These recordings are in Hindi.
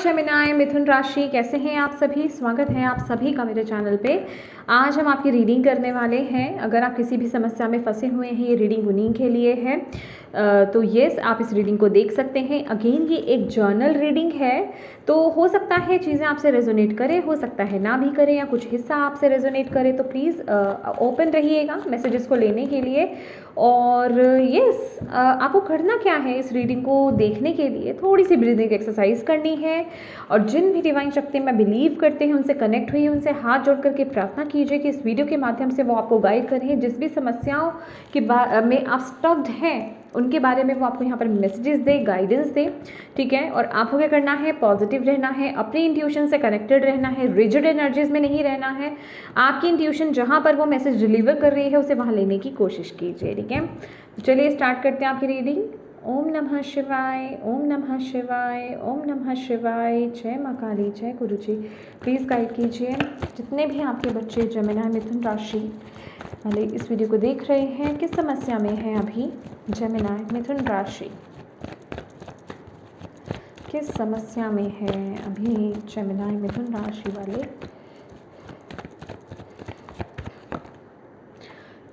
जेमिनी मिथुन राशि, कैसे हैं आप सभी। स्वागत है आप सभी का मेरे चैनल पे। आज हम आपकी रीडिंग करने वाले हैं। अगर आप किसी भी समस्या में फंसे हुए हैं, ये रीडिंग उन्हीं के लिए है। तो येस, आप इस रीडिंग को देख सकते हैं। अगेन ये एक जर्नल रीडिंग है, तो हो सकता है चीज़ें आपसे रेजोनेट करें, हो सकता है ना भी करें, या कुछ हिस्सा आपसे रेजोनेट करे। तो प्लीज़ ओपन रहिएगा मैसेजेस को लेने के लिए। और येस, आपको करना क्या है, इस रीडिंग को देखने के लिए थोड़ी सी ब्रीदिंग एक्सरसाइज करनी है। और जिन भी डिवाइन शक्ति में बिलीव करते हैं, उनसे कनेक्ट हुई, उनसे हाथ जोड़ करके प्रार्थना कीजिए कि इस वीडियो के माध्यम से वो आपको गाइड करें। जिस भी समस्याओं के में आप स्टक्ड हैं, उनके बारे में वो आपको यहाँ पर मैसेजेस दे, गाइडेंस दे, ठीक है। और आपको क्या करना है, पॉजिटिव रहना है, अपनी इंट्यूशन से कनेक्टेड रहना है, रिजिड एनर्जीज में नहीं रहना है। आपकी इंट्यूशन जहाँ पर वो मैसेज डिलीवर कर रही है, उसे वहाँ लेने की कोशिश कीजिए, ठीक है। तो चलिए स्टार्ट करते हैं आपकी रीडिंग। ओम नमः शिवाय, ओम नमः शिवाय, ओम नमः शिवाय। जय माँ काली, जय गुरु जी। प्लीज़ गाइड कीजिए जितने भी आपके बच्चे जेमिनी मिथुन राशि वाले इस वीडियो को देख रहे हैं, किस समस्या में है अभी जेमिनी मिथुन राशि, किस समस्या में है अभी जेमिनी मिथुन राशि वाले।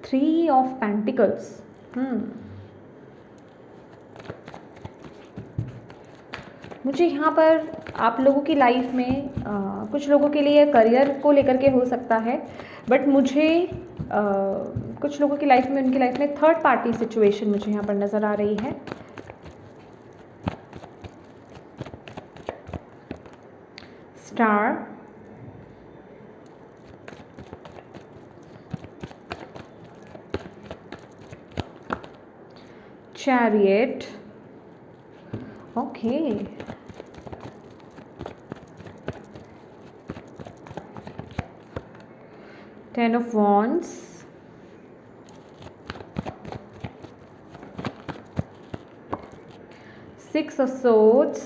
3 ऑफ पेंटिकल्स। मुझे यहाँ पर आप लोगों की लाइफ में कुछ लोगों के लिए करियर को लेकर के हो सकता है, बट मुझे कुछ लोगों की लाइफ में, उनकी लाइफ में थर्ड पार्टी सिचुएशन मुझे यहाँ पर नज़र आ रही है। Star, chariot, okay, Ten of Wands, Six of Swords,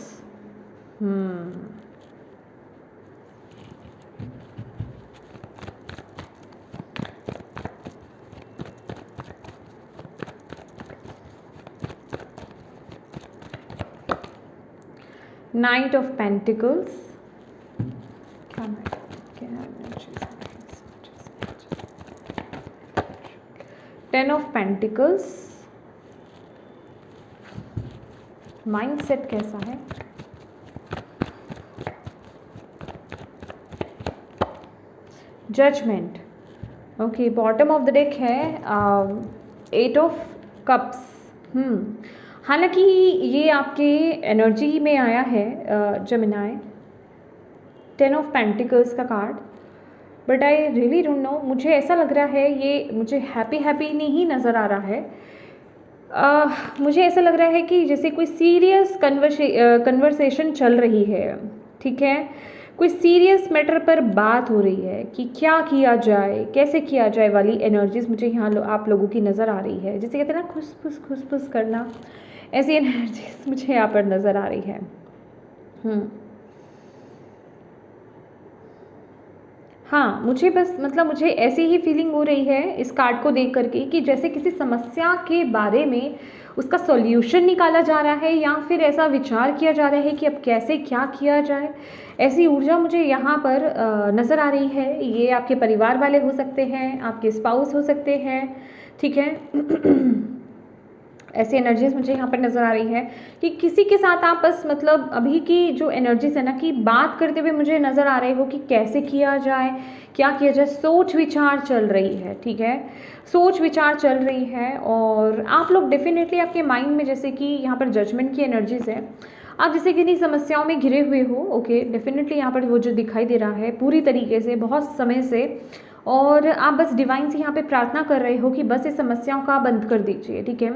Knight of Pentacles, Ten of Pentacles। Mindset कैसा है, judgment, okay. Bottom of the deck है 8 ऑफ कप्स। हालांकि ये आपके एनर्जी में आया है जेमिनी, 10 ऑफ पेंटिकल्स का card, but I really don't know. मुझे ऐसा लग रहा है, ये मुझे हैप्पी नहीं नज़र आ रहा है। मुझे ऐसा लग रहा है कि जैसे कोई सीरियस कन्वर्सेशन चल रही है, ठीक है। कोई सीरियस मैटर पर बात हो रही है कि क्या किया जाए, कैसे किया जाए वाली एनर्जीज मुझे यहाँ आप लोगों की नज़र आ रही है। जैसे कहते हैं ना, खुसफुस करना, ऐसी एनर्जीज मुझे यहाँ पर नज़र आ रही है। हाँ, मुझे बस मुझे ऐसी ही फीलिंग हो रही है इस कार्ड को देख करके कि जैसे किसी समस्या के बारे में उसका सॉल्यूशन निकाला जा रहा है, या फिर ऐसा विचार किया जा रहा है कि अब कैसे क्या किया जाए। ऐसी ऊर्जा मुझे यहाँ पर नज़र आ रही है। ये आपके परिवार वाले हो सकते हैं, आपके स्पाउस हो सकते हैं, ठीक है। ऐसी एनर्जीज मुझे यहाँ पर नज़र आ रही है कि किसी के साथ आप बस अभी की जो एनर्जीज है ना, कि बात करते हुए मुझे नज़र आ रहे हो कि कैसे किया जाए, क्या किया जाए। सोच विचार चल रही है, ठीक है, सोच विचार चल रही है। और आप लोग डेफिनेटली आपके माइंड में, जैसे कि यहाँ पर जजमेंट की एनर्जीज है, आप जैसे किन्हीं समस्याओं में घिरे हुए हो, ओके। डेफिनेटली यहाँ पर वो जो दिखाई दे रहा है पूरी तरीके से, बहुत समय से, और आप बस डिवाइन से यहाँ पे प्रार्थना कर रहे हो कि बस इस समस्याओं का बंद कर दीजिए, ठीक है।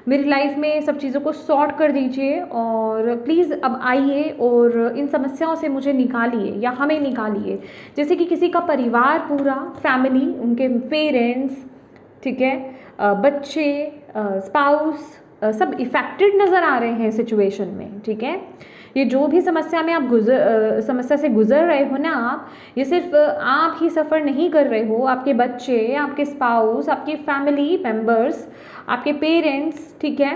मेरी लाइफ में सब चीज़ों को सॉर्ट कर दीजिए, और प्लीज़ अब आइए और इन समस्याओं से मुझे निकालिए, या हमें निकालिए। जैसे कि किसी का परिवार पूरा, फैमिली, उनके पेरेंट्स, ठीक है, बच्चे, स्पाउस, सब इफेक्टेड नज़र आ रहे हैं सिचुएशन में, ठीक है। ये जो भी समस्या में आप समस्या से गुजर रहे हो ना, आप, ये सिर्फ आप ही सफ़र नहीं कर रहे हो, आपके बच्चे, आपके स्पाउस, आपके फैमिली मेम्बर्स, आपके पेरेंट्स, ठीक है,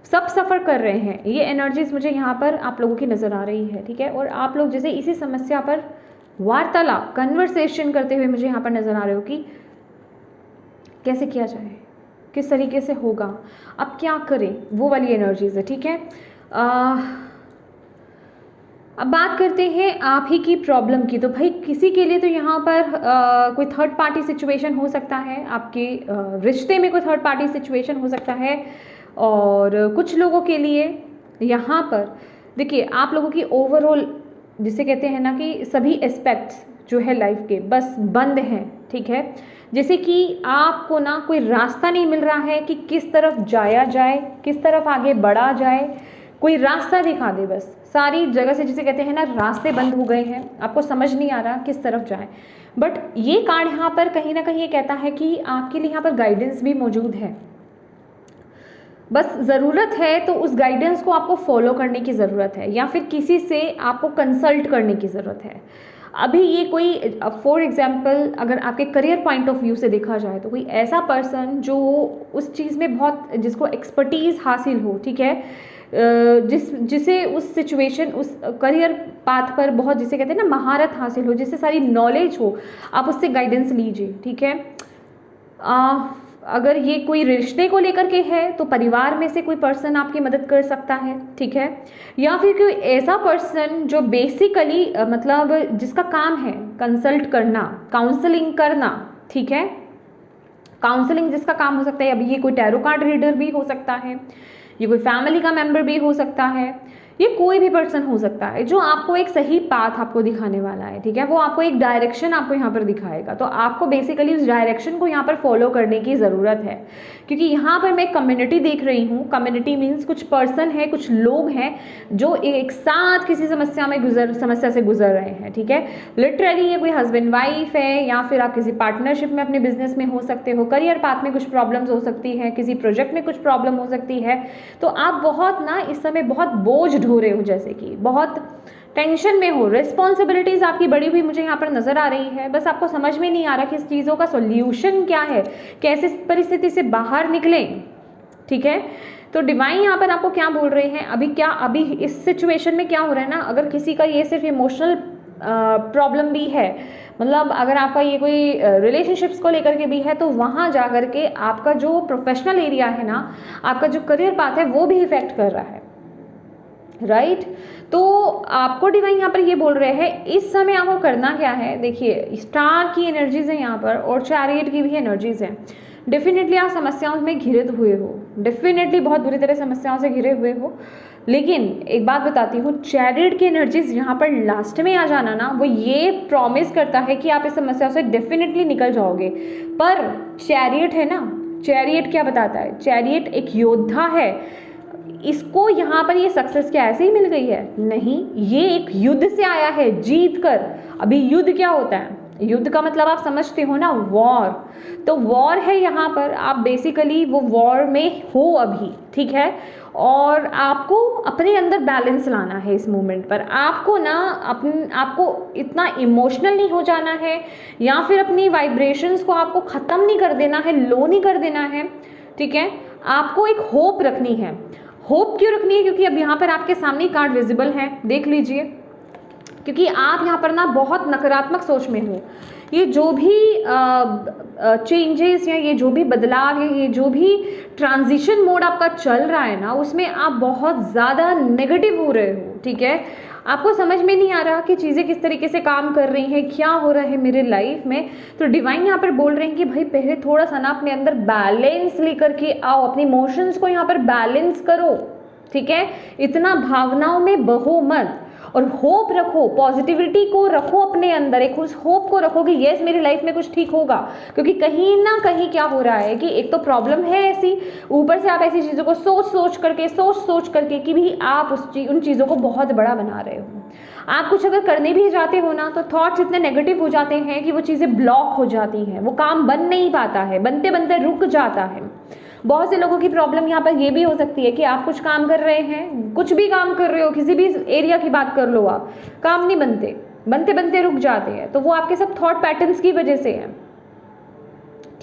सब सफ़र कर रहे हैं, ये एनर्जीज मुझे यहाँ पर आप लोगों की नज़र आ रही है, ठीक है। और आप लोग जैसे इसी समस्या पर वार्तालाप, कन्वर्सेशन करते हुए मुझे यहाँ पर नज़र आ रहे हो कि कैसे किया जाए, किस तरीके से होगा, अब क्या करें, वो वाली एनर्जीज है, ठीक है। अब बात करते हैं आप ही की प्रॉब्लम की। तो भाई किसी के लिए तो यहाँ पर कोई थर्ड पार्टी सिचुएशन हो सकता है, आपके रिश्ते में कोई थर्ड पार्टी सिचुएशन हो सकता है, और कुछ लोगों के लिए यहाँ पर देखिए आप लोगों की ओवरऑल जिसे कहते हैं ना कि सभी एस्पेक्ट्स जो है लाइफ के बस बंद हैं, ठीक है। जैसे कि आपको ना कोई रास्ता नहीं मिल रहा है कि किस तरफ जाया जाए, किस तरफ आगे बढ़ा जाए, कोई रास्ता दिखा दे, बस सारी जगह से जिसे कहते हैं ना रास्ते बंद हो गए हैं, आपको समझ नहीं आ रहा किस तरफ जाए। बट ये कार्ड यहाँ पर कहीं ना कहीं ये कहता है कि आपके लिए यहाँ पर गाइडेंस भी मौजूद है, बस ज़रूरत है तो उस गाइडेंस को आपको फॉलो करने की ज़रूरत है, या फिर किसी से आपको कंसल्ट करने की ज़रूरत है। अभी ये कोई फॉर एग्जांपल अगर आपके करियर पॉइंट ऑफ व्यू से देखा जाए तो कोई ऐसा पर्सन जो उस चीज़ में बहुत जिसको एक्सपर्टीज़ हासिल हो, ठीक है, जिसे उस सिचुएशन उस करियर पाथ पर बहुत जिसे कहते हैं ना महारत हासिल हो, जिससे सारी नॉलेज हो, आप उससे गाइडेंस लीजिए, ठीक है। अगर ये कोई रिश्ते को लेकर के है तो परिवार में से कोई पर्सन आपकी मदद कर सकता है, ठीक है। या फिर कोई ऐसा पर्सन जो बेसिकली मतलब जिसका काम है कंसल्ट करना, काउंसलिंग करना, ठीक है, काउंसलिंग जिसका काम हो सकता है। अभी ये कोई टैरो कार्ड रीडर भी हो सकता है, ये कोई फैमिली का मेंबर भी हो सकता है, ये कोई भी पर्सन हो सकता है जो आपको एक सही पाथ आपको दिखाने वाला है, ठीक है। वो आपको एक डायरेक्शन आपको यहाँ पर दिखाएगा, तो आपको बेसिकली उस डायरेक्शन को यहाँ पर फॉलो करने की ज़रूरत है, क्योंकि यहाँ पर मैं एक कम्युनिटी देख रही हूँ। कम्युनिटी मीन्स कुछ पर्सन है, कुछ लोग हैं जो एक साथ किसी समस्या से गुजर रहे हैं, ठीक है। लिटरली ये कोई हस्बैंड वाइफ है, या फिर आप किसी पार्टनरशिप में अपने बिजनेस में हो सकते हो, करियर पाथ में कुछ प्रॉब्लम्स हो सकती है, किसी प्रोजेक्ट में कुछ प्रॉब्लम हो सकती है। तो आप बहुत ना इस समय बहुत बोझ ढो रहे हो, जैसे कि बहुत टेंशन में हो, रिस्पॉन्सिबिलिटीज आपकी बड़ी हुई मुझे यहाँ पर नजर आ रही है। बस आपको समझ में नहीं आ रहा कि इस चीज़ों का सॉल्यूशन क्या है, कैसे इस परिस्थिति से बाहर निकलें, ठीक है। तो डिवाइन यहाँ पर आपको क्या बोल रहे हैं, अभी इस सिचुएशन में क्या हो रहा है ना, अगर किसी का ये सिर्फ इमोशनल प्रॉब्लम भी है, मतलब अगर आपका ये कोई रिलेशनशिप्स को लेकर के भी है, तो वहाँ जा कर के आपका जो प्रोफेशनल एरिया है ना, आपका जो करियर पाथ है वो भी इफेक्ट कर रहा है, राइट। तो आपको डिवाइन यहाँ पर ये बोल रहे हैं इस समय आपको करना क्या है। देखिए स्टार की एनर्जीज है यहाँ पर और चैरियट की भी एनर्जीज हैं। डेफिनेटली आप समस्याओं में घिरे हुए हो, डेफिनेटली बहुत बुरी तरह समस्याओं से घिरे हुए हो, लेकिन एक बात बताती हूँ, चैरियट की एनर्जीज यहाँ पर लास्ट में आ जाना ना, वो ये प्रॉमिस करता है कि आप इस समस्या से डेफिनेटली निकल जाओगे। पर चैरियट है ना, चैरियट क्या बताता है, चैरियट एक योद्धा है, इसको यहाँ पर ये सक्सेस क्या ऐसे ही मिल गई है, नहीं, ये एक युद्ध से आया है जीत कर। अभी युद्ध क्या होता है, युद्ध का मतलब आप समझते हो ना, वॉर। तो वॉर है यहाँ पर, आप बेसिकली वो वॉर में हो अभी, ठीक है। और आपको अपने अंदर बैलेंस लाना है इस मोमेंट पर। आपको ना आपको इतना इमोशनल नहीं हो जाना है, या फिर अपनी वाइब्रेशंस को आपको ख़त्म नहीं कर देना है, लो नहीं कर देना है, ठीक है। आपको एक होप रखनी है। होप क्यों रखनी है, क्योंकि अब यहाँ पर आपके सामने कार्ड विजिबल है, देख लीजिए, क्योंकि आप यहाँ पर ना बहुत नकारात्मक सोच में हो। ये जो भी चेंजेस या ये जो भी बदलाव या ये जो भी ट्रांजिशन मोड आपका चल रहा है ना, उसमें आप बहुत ज़्यादा नेगेटिव हो रहे हो, ठीक है। आपको समझ में नहीं आ रहा कि चीज़ें किस तरीके से काम कर रही हैं, क्या हो रहा है मेरे लाइफ में। तो डिवाइन यहाँ पर बोल रहे हैं कि भाई पहले थोड़ा सा ना अपने अंदर बैलेंस लेकर के आओ, अपनी इमोशंस को यहाँ पर बैलेंस करो, ठीक है। इतना भावनाओं में बहो मत, और होप रखो, पॉजिटिविटी को रखो अपने अंदर, एक उस होप को रखो कि यस मेरी लाइफ में कुछ ठीक होगा। क्योंकि कहीं ना कहीं क्या हो रहा है कि एक तो प्रॉब्लम है ऐसी, ऊपर से आप ऐसी चीज़ों को सोच सोच करके कि भी आप उन चीज़ों को बहुत बड़ा बना रहे हो। आप कुछ अगर करने भी जाते हो ना, तो थॉट्स इतने नेगेटिव हो जाते हैं कि वो चीज़ें ब्लॉक हो जाती हैं, वो काम बन नहीं पाता है, बनते बनते रुक जाता है। बहुत से लोगों की प्रॉब्लम यहाँ पर ये भी हो सकती है कि आप कुछ काम कर रहे हैं, कुछ भी काम कर रहे हो, किसी भी एरिया की बात कर लो, आप काम नहीं बनते, बनते बनते रुक जाते हैं। तो वो आपके सब थॉट पैटर्न्स की वजह से है,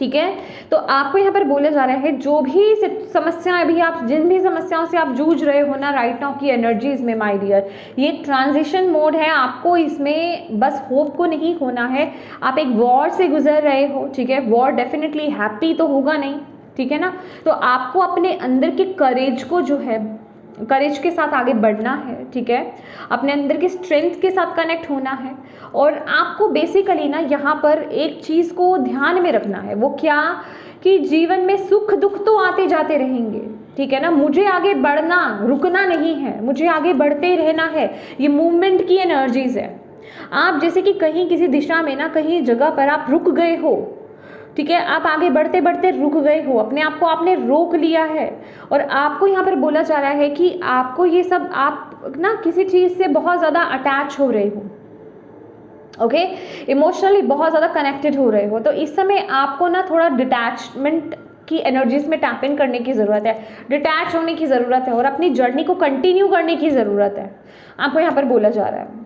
ठीक है। तो आपको यहाँ पर बोला जा रहा है जो भी समस्याएं अभी आप जिन भी समस्याओं से आप जूझ रहे हो ना राइट नाउ की एनर्जीज में माय डियर, ये ट्रांजिशन मोड है। आपको इसमें बस होप को नहीं खोना है। आप एक वॉर से गुजर रहे हो, ठीक है। वॉर डेफिनेटली हैप्पी तो होगा नहीं, ठीक है ना। तो आपको अपने अंदर के करेज को जो है, करेज के साथ आगे बढ़ना है, ठीक है। अपने अंदर की स्ट्रेंथ के साथ कनेक्ट होना है। और आपको बेसिकली ना यहाँ पर एक चीज़ को ध्यान में रखना है, वो क्या कि जीवन में सुख दुख तो आते जाते रहेंगे, ठीक है ना। मुझे आगे बढ़ना, रुकना नहीं है, मुझे आगे बढ़ते रहना है। ये मूवमेंट की एनर्जीज है। आप जैसे कि कहीं किसी दिशा में ना, कहीं जगह पर आप रुक गए हो, ठीक है। आप आगे बढ़ते बढ़ते रुक गए हो, अपने आप को आपने रोक लिया है। और आपको यहाँ पर बोला जा रहा है कि आपको ये सब, आप ना किसी चीज़ से बहुत ज़्यादा अटैच हो रहे हो, ओके, इमोशनली बहुत ज़्यादा कनेक्टेड हो रहे हो। तो इस समय आपको ना थोड़ा डिटैचमेंट की एनर्जीज में टैप इन करने की ज़रूरत है, डिटैच होने की ज़रूरत है और अपनी जर्नी को कंटिन्यू करने की ज़रूरत है। आपको यहाँ पर बोला जा रहा है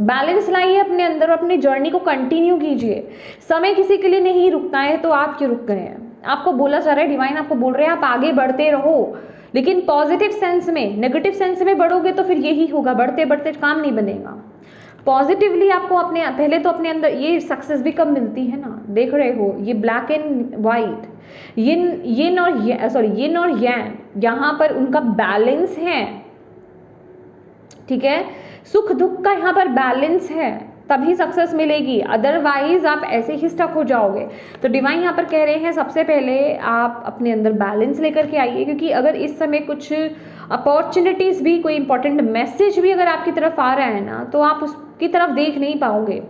बैलेंस लाइए अपने अंदर और अपनी जर्नी को कंटिन्यू कीजिए। समय किसी के लिए नहीं रुकता है, तो आप क्यों रुक गए हैं। आपको बोला जा रहा है, डिवाइन आपको बोल रहे हैं आप आगे बढ़ते रहो, लेकिन पॉजिटिव सेंस में। नेगेटिव सेंस में बढ़ोगे तो फिर यही होगा, बढ़ते बढ़ते काम नहीं बनेगा। पॉजिटिवली आपको अपने पहले तो अपने अंदर, ये सक्सेस भी कब मिलती है ना, देख रहे हो ये ब्लैक एंड वाइट, यिन और यांग, यहाँ पर उनका बैलेंस है, ठीक है। सुख दुख का यहाँ पर बैलेंस है, तभी सक्सेस मिलेगी, अदरवाइज आप ऐसे ही स्टक हो जाओगे। तो डिवाइन यहाँ पर कह रहे हैं सबसे पहले आप अपने अंदर बैलेंस लेकर के आइए, क्योंकि अगर इस समय कुछ अपॉर्चुनिटीज़ भी, कोई इंपॉर्टेंट मैसेज भी अगर आपकी तरफ आ रहा है ना, तो आप उसकी तरफ देख नहीं पाओगे।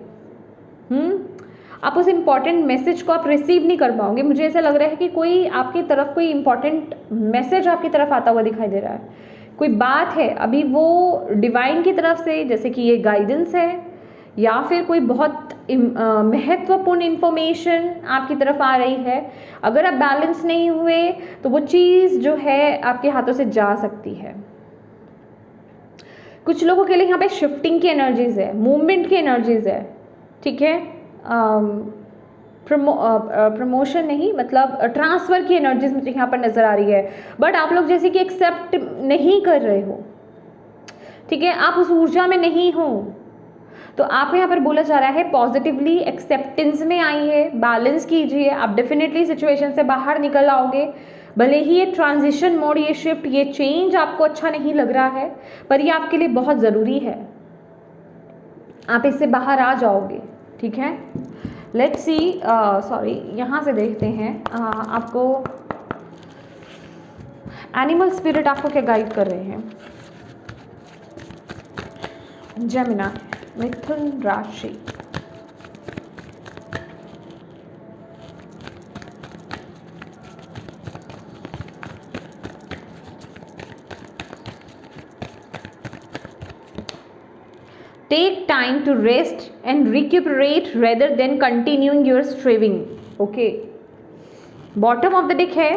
आप उस इम्पॉर्टेंट मैसेज को आप रिसीव नहीं कर पाओगे। मुझे ऐसा लग रहा है कि कोई आपकी तरफ कोई इम्पॉर्टेंट मैसेज आपकी तरफ आता हुआ दिखाई दे रहा है, कोई बात है अभी वो डिवाइन की तरफ से, जैसे कि ये गाइडेंस है या फिर कोई बहुत महत्वपूर्ण इंफॉर्मेशन आपकी तरफ आ रही है। अगर आप बैलेंस नहीं हुए तो वो चीज़ जो है आपके हाथों से जा सकती है। कुछ लोगों के लिए यहाँ पे शिफ्टिंग की एनर्जीज है, मूवमेंट की एनर्जीज है, ठीक है। प्रमोशन नहीं, मतलब ट्रांसफ़र की एनर्जीज मुझे यहाँ पर नज़र आ रही है। बट आप लोग जैसे कि एक्सेप्ट नहीं कर रहे हो, ठीक है, आप उस ऊर्जा में नहीं हो। तो आपको यहाँ पर बोला जा रहा है पॉजिटिवली एक्सेप्टेंस में आइए, बैलेंस कीजिए, आप डेफिनेटली सिचुएशन से बाहर निकल आओगे। भले ही ये ट्रांजिशन मोड, ये शिफ्ट, ये चेंज आपको अच्छा नहीं लग रहा है, पर ये आपके लिए बहुत ज़रूरी है, आप इससे बाहर आ जाओगे, ठीक है। लेट्स सी, सॉरी, यहाँ से देखते हैं आपको एनिमल स्पिरिट आपको क्या गाइड कर रहे हैं। जेमिनी, मिथुन राशि, take time to rest and recuperate rather than continuing your striving, okay. Bottom of the deck है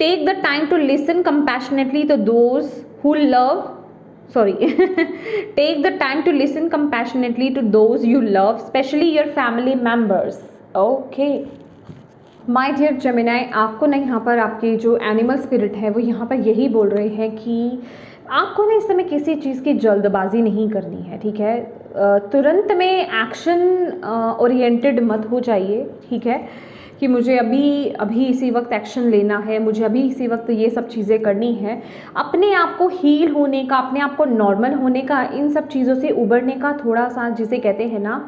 take the time to listen compassionately to those who love, take the time to listen compassionately to those you love, especially your family members, okay. My dear Gemini, आपको ना यहाँ पर आपकी जो एनिमल स्पिरिट है वो यहाँ पर यही बोल रहे हैं कि आपको ना इस समय किसी चीज़ की जल्दबाजी नहीं करनी है, ठीक है। तुरंत में एक्शन ओरिएंटेड मत हो जाइए, ठीक है, कि मुझे अभी इसी वक्त एक्शन लेना है, मुझे अभी इसी वक्त ये सब चीज़ें करनी है। अपने आप को हील होने का, अपने आप को नॉर्मल होने का, इन सब चीज़ों से उबरने का थोड़ा सा, जिसे कहते हैं ना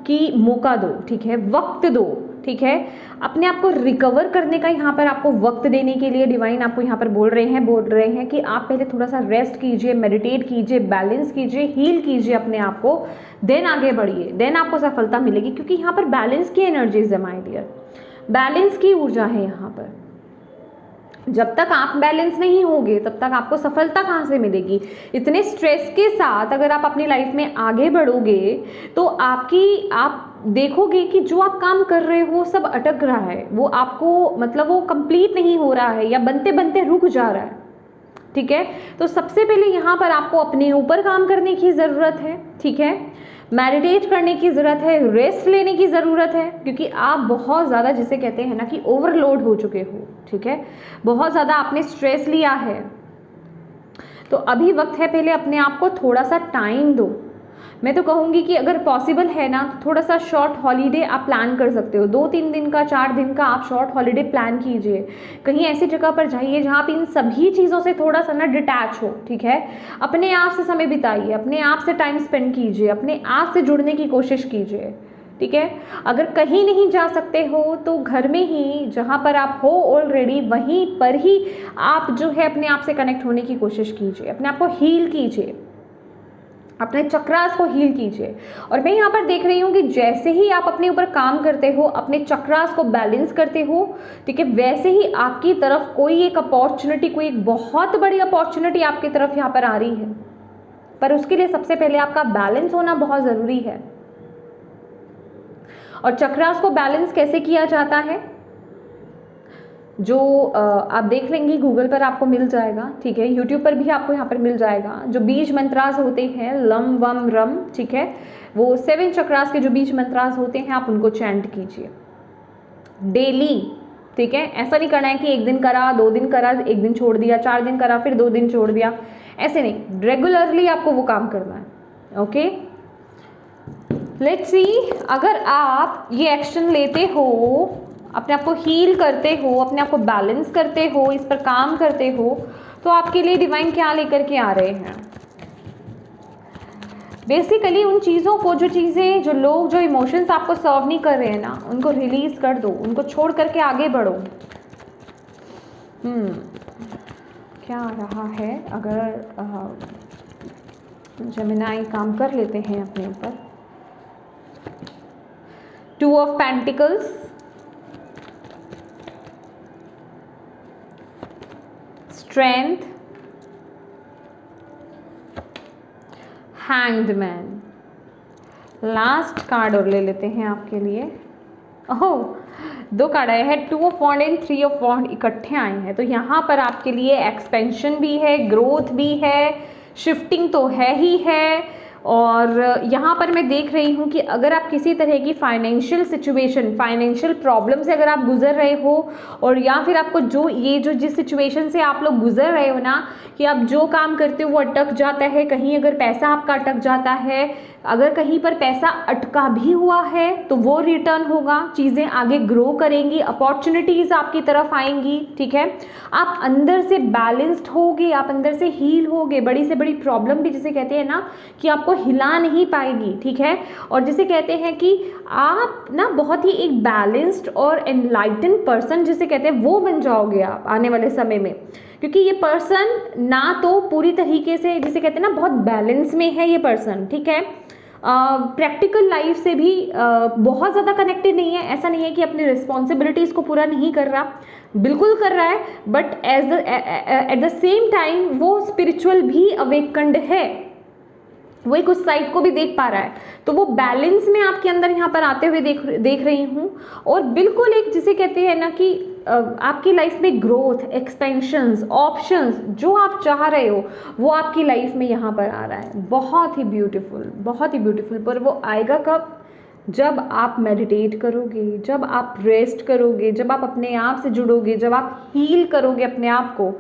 कि मौका दो, ठीक है, वक्त दो, ठीक है। अपने आप को रिकवर करने का यहाँ पर आपको वक्त देने के लिए डिवाइन आपको यहाँ पर बोल रहे हैं कि आप पहले थोड़ा सा रेस्ट कीजिए, मेडिटेट कीजिए, बैलेंस कीजिए, हील कीजिए अपने आप को, देन आगे बढ़िए, देन आपको सफलता मिलेगी। क्योंकि यहाँ पर बैलेंस की एनर्जीज है माय डियर, बैलेंस की ऊर्जा है यहाँ पर। जब तक आप बैलेंस नहीं होगे तब तक आपको सफलता कहाँ से मिलेगी। इतने स्ट्रेस के साथ अगर आप अपनी लाइफ में आगे बढ़ोगे तो आप देखोगे कि जो आप काम कर रहे हो सब अटक रहा है, वो आपको मतलब वो कंप्लीट नहीं हो रहा है या बनते बनते रुक जा रहा है, ठीक है। तो सबसे पहले यहाँ पर आपको अपने ऊपर काम करने की ज़रूरत है, ठीक है। मेडिटेट करने की ज़रूरत है, रेस्ट लेने की ज़रूरत है, क्योंकि आप बहुत ज़्यादा जिसे कहते हैं ना कि ओवरलोड हो चुके हो, ठीक है, बहुत ज़्यादा आपने स्ट्रेस लिया है। तो अभी वक्त है, पहले अपने आप को थोड़ा सा टाइम दो। मैं तो कहूँगी कि अगर पॉसिबल है ना तो थोड़ा सा शॉर्ट हॉलीडे आप प्लान कर सकते हो, 2-3 दिन का, 4 दिन का आप शॉर्ट हॉलीडे प्लान कीजिए। कहीं ऐसी जगह पर जाइए जहाँ आप इन सभी चीज़ों से थोड़ा सा ना डिटैच हो, ठीक है। अपने आप से समय बिताइए, अपने आप से टाइम स्पेंड कीजिए, अपने आप से जुड़ने की कोशिश कीजिए, ठीक है। अगर कहीं नहीं जा सकते हो तो घर में ही जहाँ पर आप हो ऑलरेडी वहीं पर ही आप जो है अपने आप से कनेक्ट होने की कोशिश कीजिए, अपने आप को हील कीजिए, अपने चक्रास को हील कीजिए। और मैं यहाँ पर देख रही हूँ कि जैसे ही आप अपने ऊपर काम करते हो, अपने चक्रास को बैलेंस करते हो, ठीक है, वैसे ही आपकी तरफ कोई एक अपॉर्चुनिटी, कोई एक बहुत बड़ी अपॉर्चुनिटी आपकी तरफ यहाँ पर आ रही है। पर उसके लिए सबसे पहले आपका बैलेंस होना बहुत ज़रूरी है। और चक्रास को बैलेंस कैसे किया जाता है, जो आप देख लेंगे गूगल पर आपको मिल जाएगा, ठीक है, यूट्यूब पर भी आपको यहाँ पर मिल जाएगा। जो बीज मंत्रास होते हैं, लम वम रम, ठीक है, वो 7 चक्रास के जो बीज मंत्रास होते हैं आप उनको चैंट कीजिए डेली, ठीक है। ऐसा नहीं करना है कि 1 दिन करा, 2 दिन करा, 1 दिन छोड़ दिया, 4 दिन करा, फिर 2 दिन छोड़ दिया, ऐसे नहीं, रेगुलरली आपको वो काम करना है। ओके, लेट्स सी, अगर आप ये एक्शन लेते हो, अपने आप को हील करते हो, अपने आप को बैलेंस करते हो, इस पर काम करते हो, तो आपके लिए डिवाइन क्या लेकर के आ रहे हैं। बेसिकली उन चीज़ों को, जो चीज़ें, जो लोग, जो इमोशंस आपको सर्व नहीं कर रहे हैं ना, उनको रिलीज कर दो, उनको छोड़ करके आगे बढ़ो। क्या आ रहा है, अगर जेमिनी काम कर लेते हैं अपने ऊपर। 2 of pentacles, strength, hanged man. Last card और ले लेते हैं आपके लिए। ओह, 2 कार्ड आए हैं, 2 ऑफ वॉन्ड एंड 3 ऑफ वॉन्ड इकट्ठे आए हैं। तो यहाँ पर आपके लिए एक्सपेंशन भी है, ग्रोथ भी है, शिफ्टिंग तो है ही है। और यहाँ पर मैं देख रही हूँ कि अगर आप किसी तरह की फाइनेंशियल सिचुएशन, फाइनेंशियल प्रॉब्लम से अगर आप गुजर रहे हो, और या फिर आपको जो जिस सिचुएशन से आप लोग गुजर रहे हो ना, कि आप जो काम करते हो वो अटक जाता है, कहीं अगर पैसा आपका अटक जाता है, अगर कहीं पर पैसा अटका भी हुआ है तो वो रिटर्न होगा, चीज़ें आगे ग्रो करेंगी, अपॉर्चुनिटीज़ आपकी तरफ आएंगी, ठीक है। आप अंदर से बैलेंस्ड होगे, आप अंदर से हील होगे। बड़ी से बड़ी प्रॉब्लम भी जिसे कहते हैं ना कि आपको हिला नहीं पाएगी, ठीक है। और जिसे कहते हैं कि आप ना बहुत ही एक बैलेंस्ड और एनलाइटन पर्सन जिसे कहते हैं वो बन जाओगे आप आने वाले समय में, क्योंकि ये पर्सन ना तो पूरी तरीके से जिसे कहते हैं ना बहुत बैलेंस में है ये पर्सन, ठीक है। प्रैक्टिकल लाइफ से भी बहुत ज़्यादा कनेक्टेड नहीं है। ऐसा नहीं है कि अपनी रिस्पॉन्सिबिलिटीज़ को पूरा नहीं कर रहा, बिल्कुल कर रहा है, but at the same time वो स्पिरिचुअल भी अवेकन्ड है, वो एक उस साइड को भी देख पा रहा है। तो वो बैलेंस में आपके अंदर यहाँ पर आते हुए देख रही हूँ। और बिल्कुल एक जिसे कहते हैं ना कि आपकी लाइफ में ग्रोथ, एक्सपेंशंस, ऑप्शंस जो आप चाह रहे हो वो आपकी लाइफ में यहाँ पर आ रहा है। बहुत ही ब्यूटीफुल, बहुत ही ब्यूटीफुल। पर वो आएगा कब? जब आप मेडिटेट करोगे, जब आप रेस्ट करोगे, जब आप अपने आप से जुड़ोगे, जब आप हील करोगे अपने आप को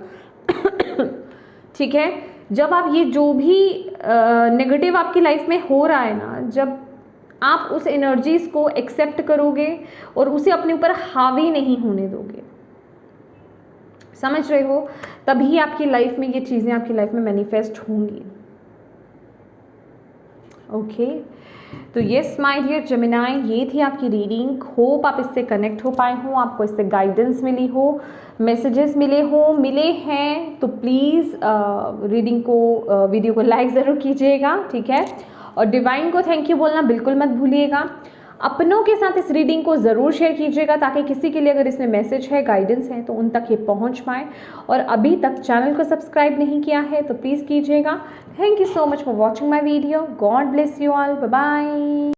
ठीक है। जब आप ये जो भी नेगेटिव आपकी लाइफ में हो रहा है ना, जब आप उस एनर्जीज को एक्सेप्ट करोगे और उसे अपने ऊपर हावी नहीं होने दोगे, समझ रहे हो, तभी आपकी लाइफ में ये चीज़ें आपकी लाइफ में मैनिफेस्ट होंगी। ओके, तो यस माय डियर जेमिनी, ये थी आपकी रीडिंग। होप आप इससे कनेक्ट हो पाए हो, आपको इससे गाइडेंस मिली हो, मैसेजेस मिले हैं। तो प्लीज़ रीडिंग को, वीडियो को लाइक ज़रूर कीजिएगा, ठीक है। और डिवाइन को थैंक यू बोलना बिल्कुल मत भूलिएगा। अपनों के साथ इस रीडिंग को ज़रूर शेयर कीजिएगा, ताकि किसी के लिए अगर इसमें मैसेज है, गाइडेंस है, तो उन तक ये पहुंच पाए। और अभी तक चैनल को सब्सक्राइब नहीं किया है तो प्लीज़ कीजिएगा। Thank you so much for watching my video. God bless you all, bye bye.